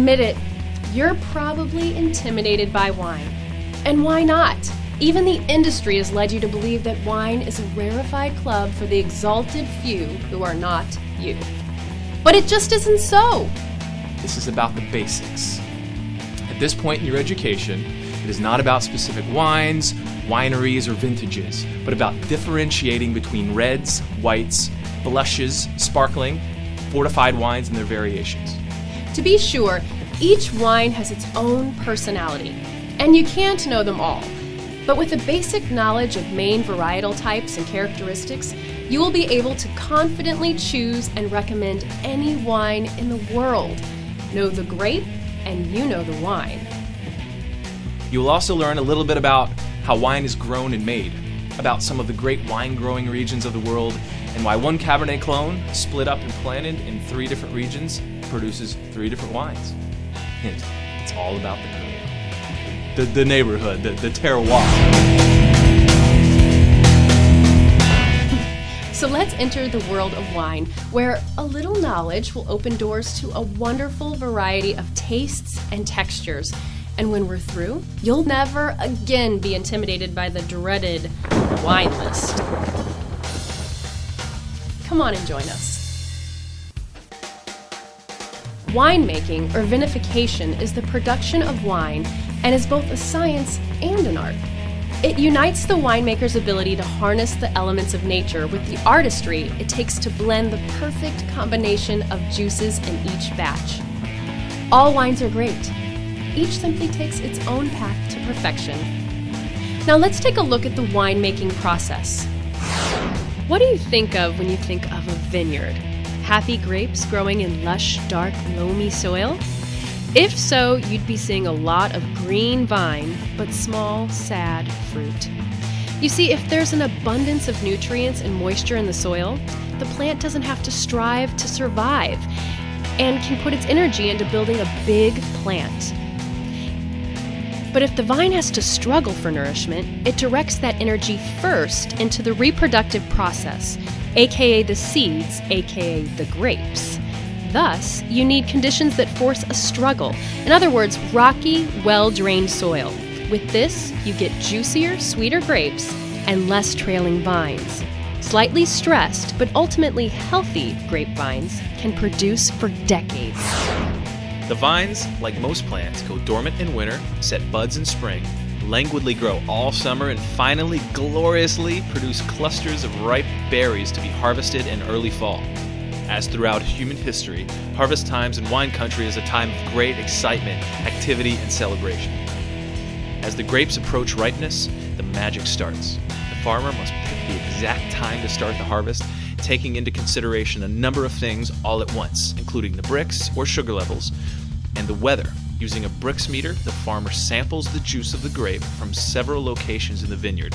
Admit it, you're probably intimidated by wine. And why not? Even the industry has led you to believe that wine is a rarefied club for the exalted few who are not you. But it just isn't so. This is about the basics. At this point in your education, it is not about specific wines, wineries, or vintages, but about differentiating between reds, whites, blushes, sparkling, fortified wines, and their variations. To be sure, each wine has its own personality, and you can't know them all. But with a basic knowledge of main varietal types and characteristics, you will be able to confidently choose and recommend any wine in the world. Know the grape, and you know the wine. You will also learn a little bit about how wine is grown and made, about some of the great wine growing regions of the world, and why one Cabernet clone, split up and planted in 3 different regions, produces 3 different wines. Hint, it's all about the neighborhood, the terroir. So let's enter the world of wine, where a little knowledge will open doors to a wonderful variety of tastes and textures. And when we're through, you'll never again be intimidated by the dreaded wine list. Come on and join us. Winemaking, or vinification, is the production of wine and is both a science and an art. It unites the winemaker's ability to harness the elements of nature with the artistry it takes to blend the perfect combination of juices in each batch. All wines are great. Each simply takes its own path to perfection. Now let's take a look at the winemaking process. What do you think of when you think of a vineyard? Happy grapes growing in lush, dark, loamy soil? If so, you'd be seeing a lot of green vine, but small, sad fruit. You see, if there's an abundance of nutrients and moisture in the soil, the plant doesn't have to strive to survive and can put its energy into building a big plant. But if the vine has to struggle for nourishment, it directs that energy first into the reproductive process, aka the seeds, aka the grapes. Thus, you need conditions that force a struggle. In other words, rocky, well-drained soil. With this, you get juicier, sweeter grapes and less trailing vines. Slightly stressed, but ultimately healthy grapevines can produce for decades. The vines, like most plants, go dormant in winter, set buds in spring, languidly grow all summer, and finally, gloriously produce clusters of ripe berries to be harvested in early fall. As throughout human history, harvest times in wine country is a time of great excitement, activity, and celebration. As the grapes approach ripeness, the magic starts. The farmer must pick the exact time to start the harvest, taking into consideration a number of things all at once, including the Brix, or sugar levels, and the weather. Using a Brix Meter, the farmer samples the juice of the grape from several locations in the vineyard.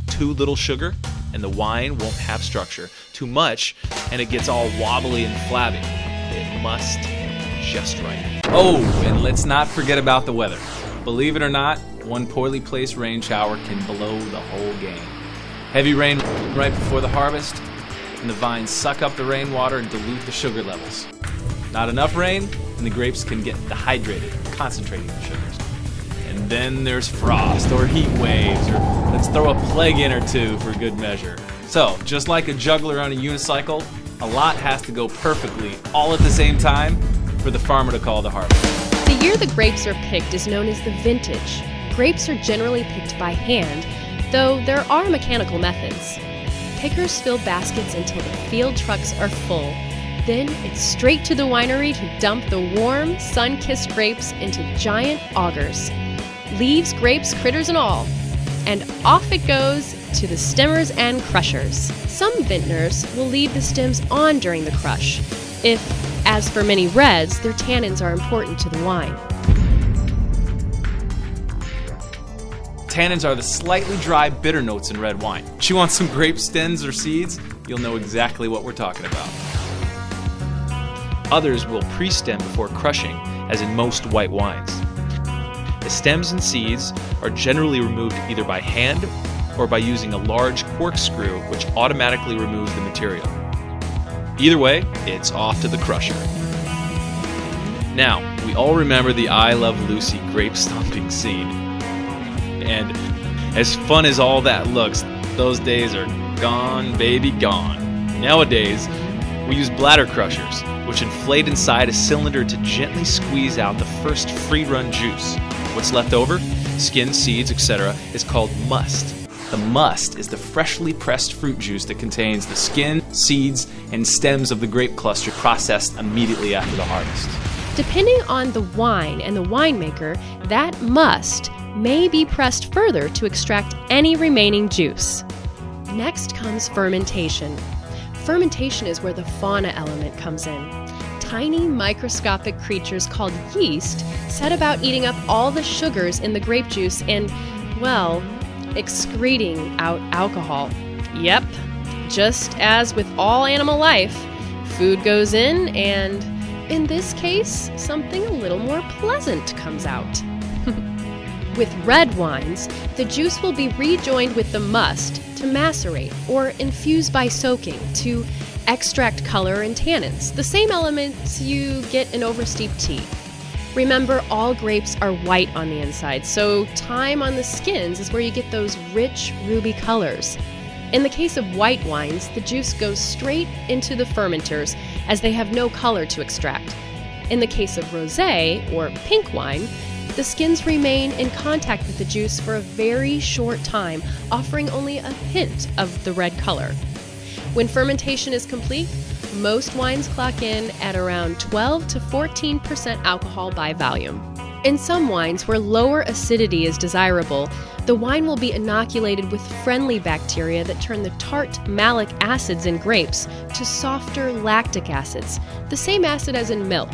Too little sugar, and the wine won't have structure. Too much, and it gets all wobbly and flabby. It must be just right. Oh, and let's not forget about the weather. Believe it or not, one poorly placed rain shower can blow the whole game. Heavy rain right before the harvest, and the vines suck up the rainwater and dilute the sugar levels. Not enough rain, and the grapes can get dehydrated, concentrating the sugars. And then there's frost, or heat waves, or let's throw a plague in or two for good measure. So, just like a juggler on a unicycle, a lot has to go perfectly, all at the same time, for the farmer to call the harvest. The year the grapes are picked is known as the vintage. Grapes are generally picked by hand, though there are mechanical methods. Pickers fill baskets until the field trucks are full. Then it's straight to the winery to dump the warm, sun-kissed grapes into giant augers. Leaves, grapes, critters, and all. And off it goes to the stemmers and crushers. Some vintners will leave the stems on during the crush, if, as for many reds, their tannins are important to the wine. Tannins are the slightly dry, bitter notes in red wine. Chew on some grape stems or seeds, you'll know exactly what we're talking about. Others will pre-stem before crushing, as in most white wines. The stems and seeds are generally removed either by hand or by using a large corkscrew, which automatically removes the material. Either way, it's off to the crusher. Now, we all remember the I Love Lucy grape stomping scene. And as fun as all that looks, those days are gone, baby, gone. Nowadays, we use Bladder Crushers, which inflate inside a cylinder to gently squeeze out the first free-run juice. What's left over, skin, seeds, etc., is called must. The must is the freshly pressed fruit juice that contains the skin, seeds, and stems of the grape cluster processed immediately after the harvest. Depending on the wine and the winemaker, that must may be pressed further to extract any remaining juice. Next comes fermentation. Fermentation is where the fauna element comes in. Tiny microscopic creatures called yeast set about eating up all the sugars in the grape juice and, well, excreting out alcohol. Yep, just as with all animal life, food goes in and, in this case, something a little more pleasant comes out. With red wines, the juice will be rejoined with the must to macerate or infuse by soaking to extract color and tannins, the same elements you get in oversteeped tea. Remember, all grapes are white on the inside, so time on the skins is where you get those rich ruby colors. In the case of white wines, the juice goes straight into the fermenters as they have no color to extract. In the case of rosé or pink wine, the skins remain in contact with the juice for a very short time, offering only a hint of the red color. When fermentation is complete, most wines clock in at around 12 to 14% alcohol by volume. In some wines where lower acidity is desirable, the wine will be inoculated with friendly bacteria that turn the tart malic acids in grapes to softer lactic acids, the same acid as in milk.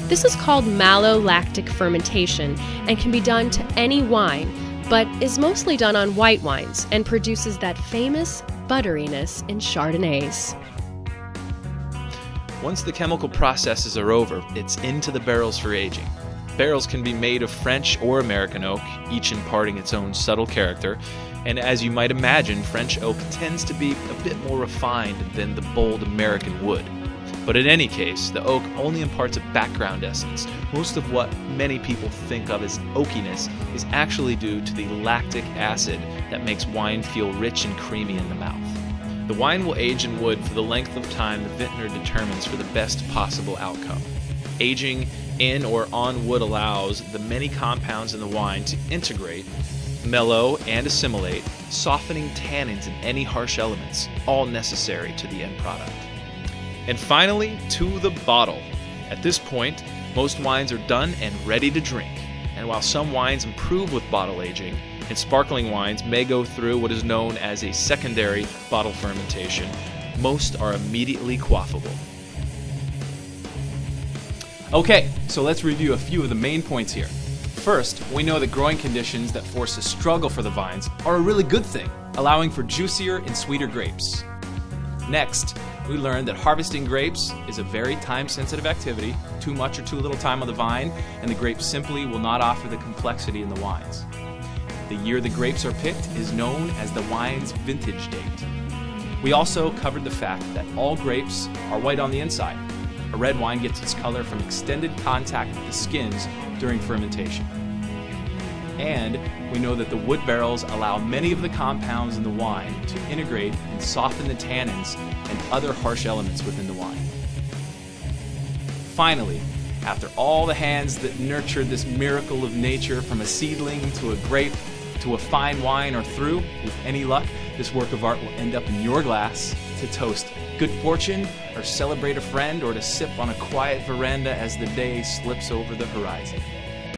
This is called malolactic fermentation and can be done to any wine, but is mostly done on white wines and produces that famous butteriness in Chardonnays. Once the chemical processes are over, it's into the barrels for aging. Barrels can be made of French or American oak, each imparting its own subtle character, and as you might imagine, French oak tends to be a bit more refined than the bold American wood. But in any case, the oak only imparts a background essence. Most of what many people think of as oakiness is actually due to the lactic acid that makes wine feel rich and creamy in the mouth. The wine will age in wood for the length of time the vintner determines for the best possible outcome. Aging in or on wood allows the many compounds in the wine to integrate, mellow, and assimilate, softening tannins and any harsh elements, all necessary to the end product. And finally, to the bottle. At this point, most wines are done and ready to drink. And while some wines improve with bottle aging, and sparkling wines may go through what is known as a secondary bottle fermentation, most are immediately quaffable. Okay, so let's review a few of the main points here. First, we know that growing conditions that force a struggle for the vines are a really good thing, allowing for juicier and sweeter grapes. Next, we learned that harvesting grapes is a very time-sensitive activity. Too much or too little time on the vine, and the grapes simply will not offer the complexity in the wines. The year the grapes are picked is known as the wine's vintage date. We also covered the fact that all grapes are white on the inside. A red wine gets its color from extended contact with the skins during fermentation. And we know that the wood barrels allow many of the compounds in the wine to integrate and soften the tannins and other harsh elements within the wine. Finally, after all the hands that nurtured this miracle of nature, from a seedling to a grape to a fine wine, or through, with any luck, this work of art will end up in your glass to toast good fortune, or celebrate a friend, or to sip on a quiet veranda as the day slips over the horizon.